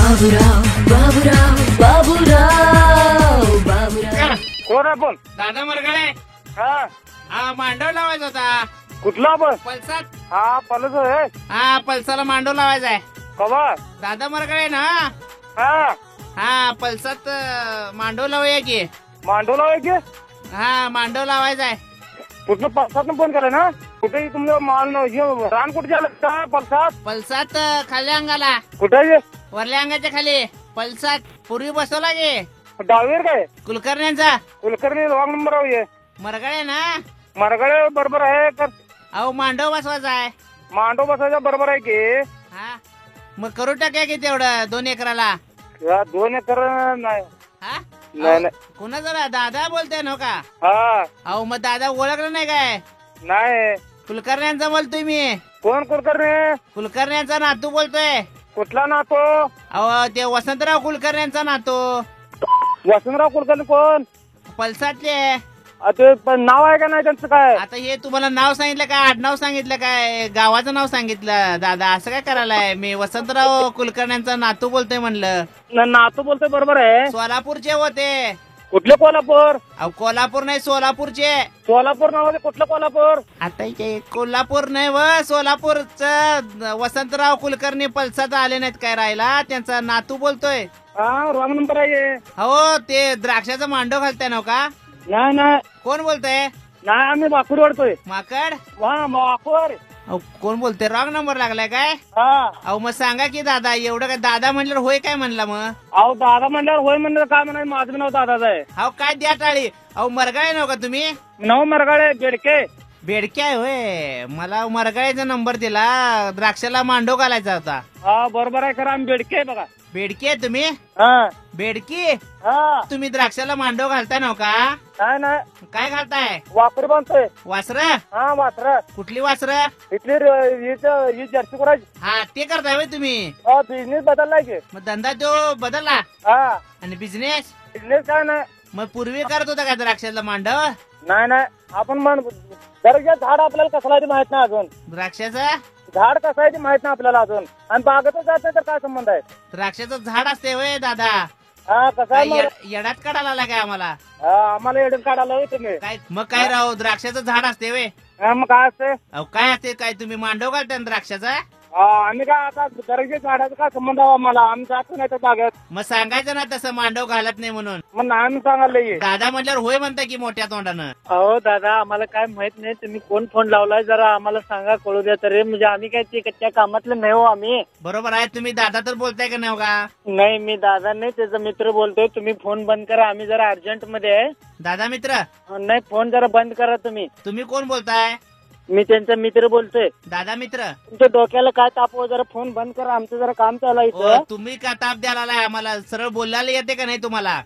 बाबूराव बाबूराव बाबूराव बाबूराव कोण आपण? दादा मरगळे. हा हा मांडव लावायचा होता कुठला आपण? पलसात. हा पलस आहे. हा पलसाला मांडव लावायचा आहे. कवा? दादा मरगळे ना. हा हा पलसात मांडव लावूया की. मांडवला आहे की? हा मांडव लावायचा आहे. कुठलं पलसात फोन केला ना? कुठे तुमचं माल रान कुठे झालं का? पलसात पलसात खाल्या अंगाला, कुठे आहे? वरल्या अंगाच्या खाली पलसात. पूर्वी बसवला गे डावीर काय? कुलकर्ण्यांचा. कुलकर्णी रॉंग नंबर आहे. मरगळे ना. मरगळे बरोबर आहे तर अहो मांडव बसवायचा आहे. मांडव बसायचा बरोबर आहे की? हा मग करू टाक्या की तेवढं 2 एकराला. या 2 एकर नाही. हा नाही नाही. कुणा जरा दादा बोलते ना का? हा अहो मग दादा ओळखलं नाही काय? नाही. कुलकर्ण्यांचा बोलतोय मी. कोण कुलकर्णी? कुलकर्ण्यांचा नातू बोलतोय. कुठला नातो? अहो ते वसंतराव कुलकर्ण्यांचा नातू. वसंतराव कुलकर्णी कोण? पलसातले. ते पण नाव आहे का नाही त्यांचं काय? आता हे तुम्हाला नाव सांगितलं काय, आडनाव सांगितलं काय, गावाचं नाव सांगितलं? दादा असं काय करायलाय? मी वसंतराव कुलकर्ण्यांचा नातू बोलतोय म्हणलं. नातो बोलतोय बरोबर आहे. सोलापूरचे होते. कुठले कोल्हापूर? अहो कोल्हापूर नाही, सोलापूरचे. सोलापूर नावाचे कुठलं कोल्हापूर? आता इथे कोल्हापूर नाही व सोलापूरच वसंतराव कुलकर्णी पलसात आले नाहीत काय राहिला, त्यांचा नातू बोलतोय. हा रॉंग नंबर आहे. हो ते द्राक्षाचं मांडव घालताय ना का? नाही नाही कोण बोलतय? नाही आम्ही बाकूर वाढतोय. माकड. हा बाकूर. अहो कोण बोलतोय? रॉंग नंबर लागलाय काय? हा अहो मग सांगा की दादा. एवढं काय दादा म्हणल्यावर होय काय म्हणला मग? अहो दादा म्हणल्यावर होय म्हणलं काय म्हणाय? माझं नाव दादाच आहे. अहो काय द्या टाळी. अहो मरगाळे नव्ह का तुम्ही? नव मरगाळे बेडके. बेडके आहे होय. मला मरगाळेचा नंबर दिला. द्राक्षाला मांडव घालायचा होता. हा बरोबर आहे खरं आम्ही बेडके आहे बघा. बेडके आहे तुम्ही? हा बेडकी. हा तुम्ही द्राक्षाला मांडव घालताय नव्ह का? नाही नाही काय घालताय? वापर बांधतोय. वासर. हा वासर कुठली वासर? इथली ही जर्सी करायची. हा ते करताय होय तुम्ही? हा बिझनेस बदललाय की. मग धंदा तो बदलला. हा आणि बिझनेस? बिझनेस काय नाही. मग पूर्वी करत होता का द्राक्षाला मांडव? नाही नाही आपण म्हण दरग्यात झाड आपल्याला कसं आहे ते माहित नाही अजून. द्राक्षाचं झाड कसं आहे ते माहित नाही आपल्याला अजून. आणि बागेतच जात नाही तर काय संबंध आहे? द्राक्षाचं झाड असते होय दादा. हा कसं आहे काय मग? येडात काढायला आला काय आम्हाला? हा, आम्हाला एवढं काढायला होय तुम्ही. काय मग काय राहू? द्राक्षाचं झाड असते होय? हा, मग काय असते? अहो काय असते? काय तुम्ही मांडव घालताय ना द्राक्षाचा? हा, आम्ही काय आता दरग्यात झाडाचा काय संबंध आहे आम्हाला? आम्ही जातो नाही तर बागेत. मग सांगायचं ना तसं मांडव घालत नाही म्हणून. मग नाही आम्ही सांगायला ये. दादा म्हटल्यावर होय म्हणताय की मोठ्या तोंडानं. अहो दादा आम्हाला काय माहित नाही. तुम्ही कोण फोन लावलाय जरा आम्हाला सांगा, कळू द्या तरी. म्हणजे आम्ही काय ते कच्च्या कामातले नाही हो आम्ही. बरोबर आहे. तुम्ही दादा तर बोलताय का नाही का? नाही मी दादा नाही, त्याचा मित्र बोलतोय. तुम्ही फोन बंद करा, आम्ही जरा अर्जंट मध्ये आहे. दादा मित्र? नाही फोन जरा बंद करा तुम्ही. तुम्ही कोण बोलताय? मी त्यांचा मित्र बोलतोय. दादा मित्र? तुमच्या डोक्याला काय तापव, जरा फोन बंद करा, आमचं जरा काम चालू आहे ओ, इथं. तुम्ही का ताप द्यायला आलाय आम्हाला? सरळ बोलायला येते का नाही तुम्हाला?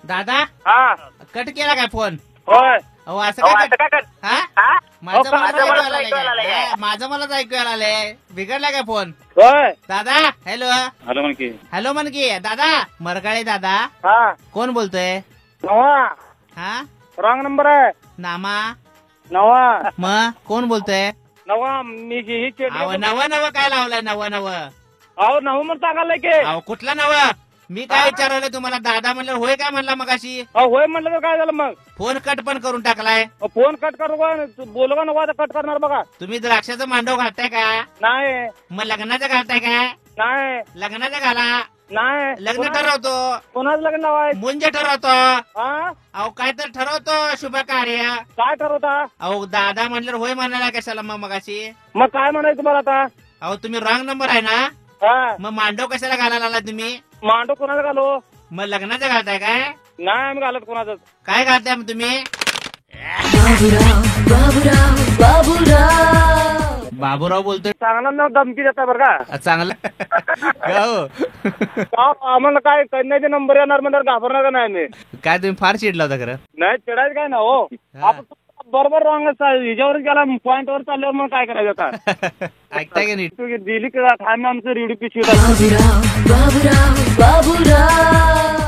दादा हा कट केला काय फोन? होय. अहो असं काय काय हा? हा? माझं हो, मलाच माझं ऐकू मलाच आलंय ऐकू आलंय काय? काय? हा, माझं मलाच ऐकू आलंय. बिघडला काय फोन? होय. दादा हॅलो. हॅलो म्हणकी. हॅलो म्हण की दादा. मरगाळे दादा. हा कोण बोलतोय? नवा हा रॉंग नंबर आहे. नामा. नवा मग कोण बोलतोय? नवा मी ही अहो नव नव काय लावलंय? नव नव. अहो नवा म्हणून सांगायला की. अहो कुठला नव? मी काय विचारलं तुम्हाला? दादा म्हणलं होय काय म्हणला मगाशी? अहो होय म्हणलं तर काय झालं मग? फोन कट पण करून टाकलाय. फोन कट करू का? बोलू का नको आता कट करणार बघा. तुम्ही द्राक्षाचं मांडव घालताय का? नाही मग लग्नाचं घालताय काय? नाही लग्नाचं घाला. नाही. लग्न ठरवतो. कोणाचं लग्न लावायचं? मुंज ठरवतो. हा अहो काय तर ठरवतो शुभ कार्य. काय ठरवता? अहो दादा म्हणल्यावर होय म्हणाला कशाला मग मगाशी? मग काय म्हणायचं तुम्हाला आता? अहो तुम्ही रॉंग नंबर आहे ना? हा मग मांडव कशाला घालायला आला तुम्ही? मांडो कोणाला घालो? मग लग्नाचं घालताय काय? नाही आम्ही घालत कोणाचं. काय घालताय मग तुम्ही? बाबूराव बाबूराव बाबूराव बाबूराव बोलतोय. चांगला ना धमकी देता बरं का? चांगलं हो. आम्हाला काय कन्याचे नंबर येणार म्हणजे घाबरणार का नाही आम्ही? काय तुम्ही फार चिडला होता खरं. नाही चिडायचं काय ना हो. आपण बरोबर रॉंग हिच्यावर गेला पॉइंट वर चालल्यावर मग काय करायचं आता? ऐकताय का नीट? तू दिली का आम्ही आमचं रेडी पिशवी. बाबूराव बाबूराव बाबूराव